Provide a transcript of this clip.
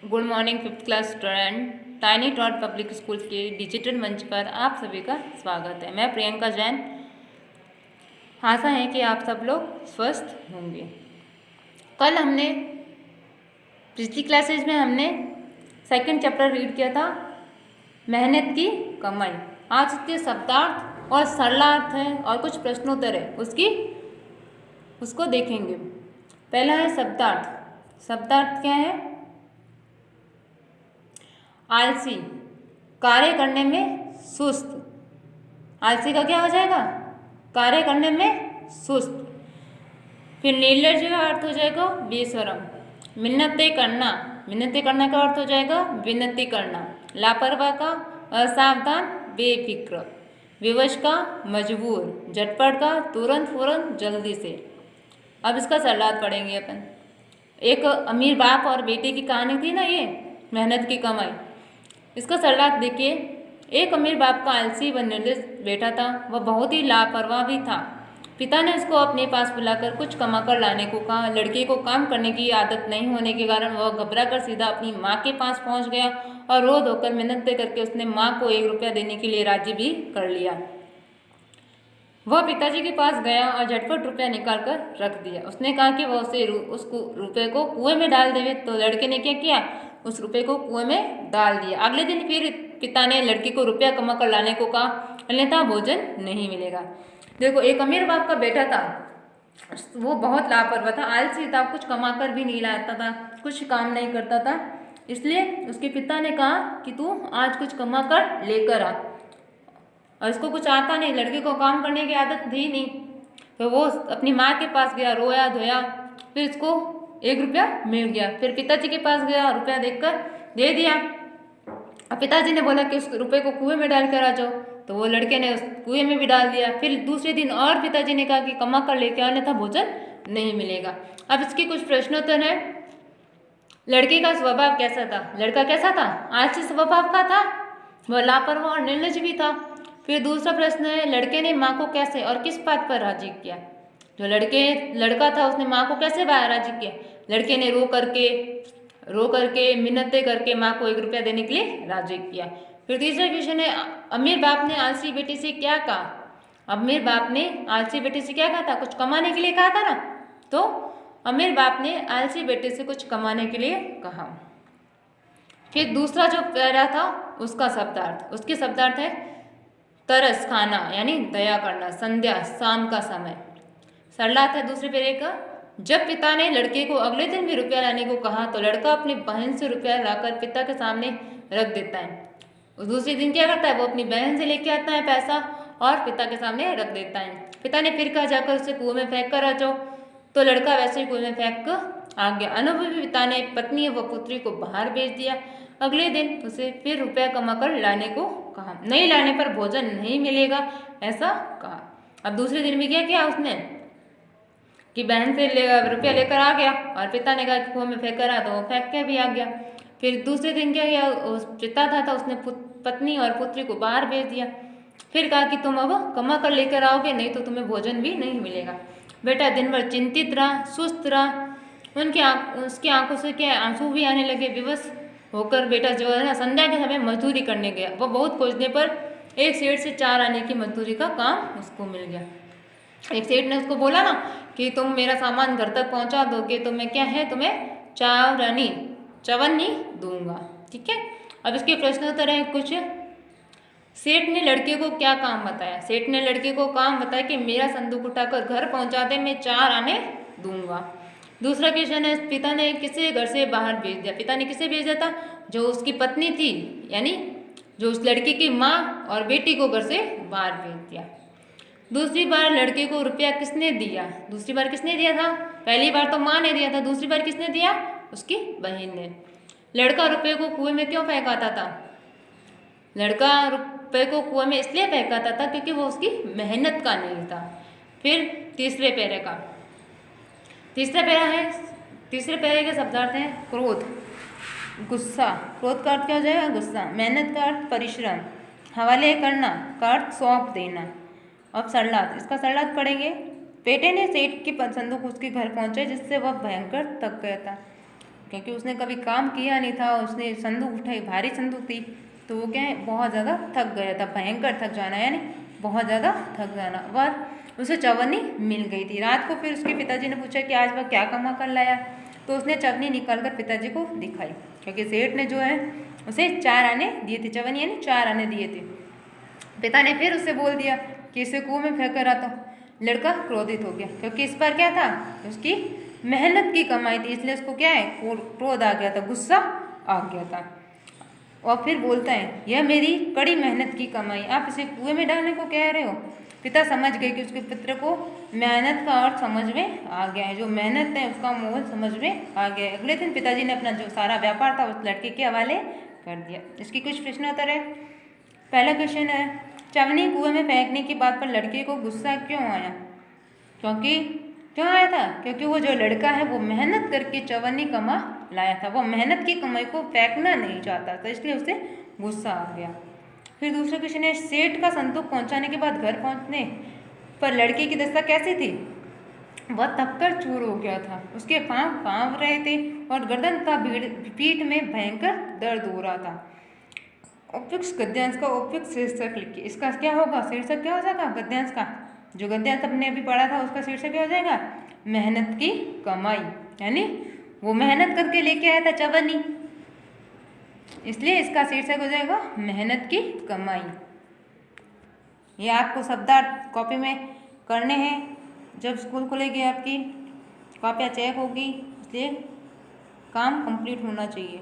Good morning fifth class student. Tiny taught public school के digital मंच पर आप सभी का स्वागत है। मैं प्रियंका जैन। आशा है कि आप सब लोग स्वस्थ होंगे। कल हमने पिछली क्लासेज में हमने सेकंड चैप्टर रीड किया था, मेहनत की कमाई। आज उसके शब्दार्थ और सरलार्थ हैं और कुछ प्रश्नोत्तर है उसको देखेंगे। पहला है शब्दार्थ। शब्दार्थ क्या है? आलसी, कार्य करने में सुस्त। आलसी का क्या हो जाएगा? कार्य करने में सुस्त। फिर निर्लज्ज का अर्थ हो जाएगा बेशरम। मिन्नतें करना, मिन्नतें करना का अर्थ हो जाएगा विनती करना। लापरवाह का असावधान बेफिक्र। विवश का मजबूर। झटपट का तुरंत फौरन जल्दी से। अब इसका सरलार्थ पढ़ेंगे अपन। एक अमीर बाप और बेटे की कहानी थी ना, ये मेहनत की कमाई। इसका सरलार्थ देखिए। एक अमीर बाप का आलसी व निर्दयी बेटा था। वह बहुत ही लापरवाह भी था। पिता ने उसको अपने पास बुलाकर कुछ कमाकर लाने को कहा। लड़के को काम करने की आदत नहीं होने के कारण वह घबराकर सीधा अपनी माँ के पास पहुंच गया और रो धोकर मिन्नतें करके उसने माँ को 1 रुपया देने के लिए राजी भी कर लिया। वह पिताजी के पास गया और झटपट रुपया निकाल कर रख दिया। उसने कहा कि वह उसको रुपये को कुएं में डाल देवे। तो लड़के ने क्या किया? उस रुपये को कुएं में डाल दिया। अगले दिन फिर पिता ने लड़की को रुपया कमा कर लाने को कहा, अन्यथा भोजन नहीं मिलेगा। देखो, एक अमीर बाप का बेटा था, वो बहुत लापरवाह था, आलसी था, कुछ कमा कर भी नहीं लाता था, कुछ काम नहीं करता था। इसलिए उसके पिता ने कहा कि तू आज कुछ कमा कर लेकर आ। और इसको कुछ आता नहीं, लड़के को काम करने की आदत थी नहीं। तो वो अपनी माँ के पास गया, रोया धोया, फिर इसको 1 रुपया मिल गया। फिर पिताजी के पास गया, रुपया देखकर दे दिया। अब पिताजी ने बोला कि उस रुपये को कुएं में डाल कर आ जाओ। तो वो लड़के ने उस कुएं में भी डाल दिया। फिर दूसरे दिन और पिताजी ने कहा कि कमा कर लेके आने था, भोजन नहीं मिलेगा। अब इसके कुछ प्रश्नोत्तर है। लड़के का स्वभाव कैसा था? लड़का कैसा था? आलसी स्वभाव का था, वह लापरवाह और निर्लज्ज भी था। फिर दूसरा प्रश्न है, लड़के ने माँ को कैसे और किस बात पर राजी किया? जो लड़का था उसने माँ को कैसे राजी किया? लड़के ने रो करके मिन्नतें करके माँ को 1 रुपया देने के लिए राजी किया। फिर तीसरा क्वेश्चन है, अमीर बाप ने आलसी बेटी से क्या कहा? अमीर बाप ने आलसी बेटी से क्या कहा था? कुछ कमाने के लिए कहा था ना। तो अमीर बाप ने आलसी बेटे से कुछ कमाने के लिए कहा। फिर दूसरा जो पैरा था उसका शब्दार्थ, उसके शब्दार्थ है तरस खाना, यानी दया करना, संध्या, शाम का समय। सरलार्थ है दूसरे पैरे का, जब पिता ने लड़के को अगले दिन भी रुपया लाने को कहा तो लड़का अपनी बहन से रुपया लाकर पिता के सामने रख देता है। और दूसरे दिन क्या करता है? वो अपनी बहन से लेके आता है पैसा और पिता के सामने रख देता है। पिता ने फिर कहा जाकर उसे कुएं में फेंक कर आ जाओ। तो लड़का वैसे ही कुएं में फेंक कर आ गया। अनुभवी पिता ने पत्नी व पुत्री को बाहर भेज दिया। अगले दिन उसे फिर रुपया कमा कर लाने को कहा। नहीं लाने पर भोजन नहीं मिलेगा, ऐसा कहा। अब दूसरे दिन भी क्या किया उसने कि बहन से रुपया लेकर आ गया और पिता ने कहा कि कुएं में फेंक कर आ, तो वो फेंक के भी आ गया। फिर दूसरे दिन क्या किया? उस पिता था उसने पत्नी और पुत्री को बाहर भेज दिया। फिर कहा कि तुम अब कमा कर लेकर आओगे, नहीं तो तुम्हें भोजन भी नहीं मिलेगा। बेटा दिन भर चिंतित रहा, सुस्त रहा। उसकी आंखों से क्या आंसू भी आने लगे। विवश होकर बेटा जो है ना, संध्या के समय मजदूरी करने गया। वो बहुत खोजने पर एक सेठ से 4 आने की मजदूरी का काम उसको मिल गया। एक सेठ ने उसको बोला ना कि तुम मेरा सामान घर तक पहुंचा दोगे तो मैं क्या है तुम्हें चवन्नी दूंगा। ठीक है। अब इसके प्रश्नोत्तर है कुछ। सेठ ने लड़के को क्या काम बताया? सेठ ने लड़के को काम बताया कि मेरा संदूक उठाकर घर पहुंचा दे, मैं 4 आने दूंगा। दूसरा क्वेश्चन है, पिता ने किसे घर से बाहर भेज दिया? पिता ने किसे भेजा था? जो उसकी पत्नी थी, यानी जो उस लड़की की माँ और बेटी को घर से बाहर भेज दिया। दूसरी बार लड़के को रुपया किसने दिया? दूसरी बार किसने दिया था? पहली बार तो माँ ने दिया था, दूसरी बार किसने दिया? उसकी बहन ने। लड़का रुपये को कुएं में क्यों फेंकाता था? लड़का रुपये को कुएं में इसलिए फेंकाता था क्योंकि वो उसकी मेहनत का नहीं था। फिर तीसरे पैरे के शब्दार्थ हैं क्रोध, गुस्सा। क्रोध का अर्थ क्या हो जाएगा? गुस्सा। मेहनत का अर्थ परिश्रम। हवाले करना का अर्थ सौंप देना। अब सरलार्थ, इसका सरलार्थ पढ़ेंगे। बेटे ने सेठ की संदूक उसके घर पहुंचे जिससे वह भयंकर थक गया था। क्योंकि उसने कभी काम किया नहीं था, उसने संदूक उठाई, भारी संदूक थी, तो वो क्या है बहुत ज़्यादा थक गया था, भयंकर थक जाना यानी बहुत ज़्यादा थक जाना। और उसे चवन्नी मिल गई थी। रात को फिर उसके पिताजी ने पूछा कि आज वह क्या कमा कर लाया, तो उसने चवन्नी निकाल कर पिताजी को दिखाई, क्योंकि सेठ ने जो है उसे 4 आने दिए थे, चवन्नी यानी 4 आने दिए थे। पिता ने फिर उससे बोल दिया कि इसे कुएं में फेंक कर आता। लड़का क्रोधित हो गया, क्योंकि इस पर क्या था, उसकी मेहनत की कमाई थी, इसलिए उसको क्या है क्रोध आ गया था, गुस्सा आ गया था। और फिर बोलता है यह मेरी कड़ी मेहनत की कमाई, आप इसे कुएं में डालने को कह रहे हो। पिता समझ गए कि उसके पुत्र को मेहनत का अर्थ समझ में आ गया है, जो मेहनत है उसका मोल समझ में आ गया है। अगले दिन पिताजी ने अपना जो सारा व्यापार था उस लड़के के हवाले कर दिया। इसकी कुछ प्रश्नोत्तर है। पहला क्वेश्चन है, चवन्नी कुएं में फेंकने की बात पर लड़के को गुस्सा क्यों आया? क्यों आया था? क्योंकि वो जो लड़का है वो मेहनत करके चवन्नी कमा लाया था, वो मेहनत की कमाई को फेंकना नहीं चाहता था, इसलिए उसे गुस्सा आ गया। फिर दूसरा क्वेश्चन है, सेठ का संदूक पहुंचाने के बाद घर पहुंचने पर लड़के की दशा कैसी थी? वह थककर चूर हो गया था, उसके पांव कांप रहे थे और गर्दन का पीठ में भयंकर दर्द हो रहा था। उपयुक्त गद्यांश का उपयुक्त शीर्षक लिखिए। इसका क्या होगा, शीर्षक क्या हो जाएगा गद्यांश का? जो गद्यांश हमने अभी पढ़ा था उसका शीर्षक क्या हो जाएगा? मेहनत की कमाई, यानी वो मेहनत करके लेके आया था चवन्नी, इसलिए इसका शीर्षक हो जाएगा मेहनत की कमाई। ये आपको शब्दार्थ कॉपी में करने हैं। जब स्कूल खुलेगी आपकी कॉपियाँ चेक होगी, इसलिए काम कंप्लीट होना चाहिए।